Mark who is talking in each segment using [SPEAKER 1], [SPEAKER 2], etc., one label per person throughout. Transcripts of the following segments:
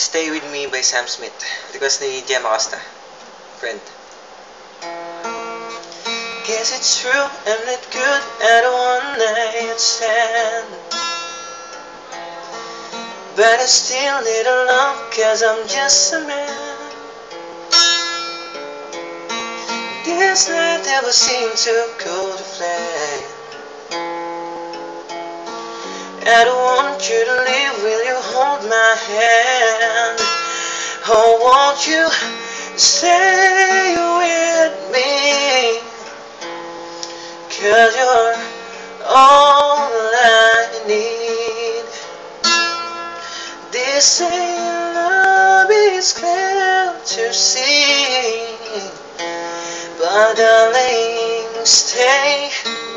[SPEAKER 1] Stay With Me by Sam Smith. Request ni Gemma Costa. Friend. Guess it's true, I'm not good at a one-night stand, but I still need a love, cause I'm just a man. This night never seemed to go to plan. I don't want you to leave, will you hold my hand? Oh, won't you stay with me? Cause you're all I need. This ain't love, it's clear to see, but darling, stay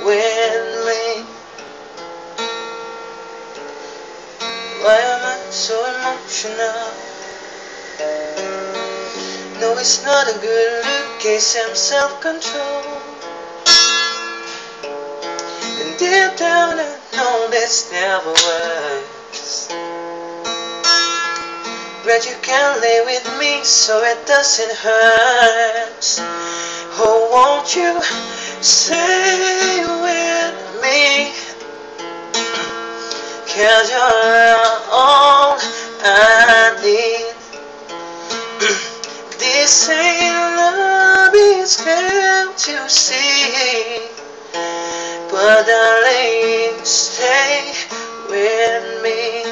[SPEAKER 1] with me. Why am I so emotional? No, it's not a good look, case I'm self-control. And deep down I know this never works, but you can lay with me so it doesn't hurt. Oh, won't you stay with me? Cause you're all I need. This ain't love, it's clear to see, but darling, stay with me.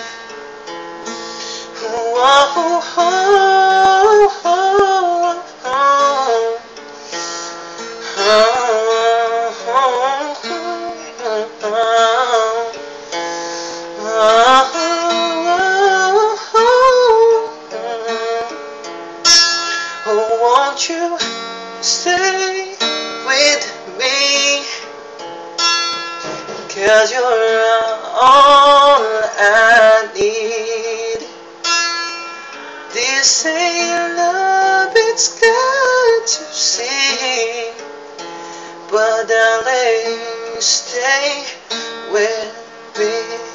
[SPEAKER 1] Whoa, oh, oh, oh, oh, oh, won't you stay with me? Cause you're all I need. This ain't love, it's good to see, but darling, stay with me.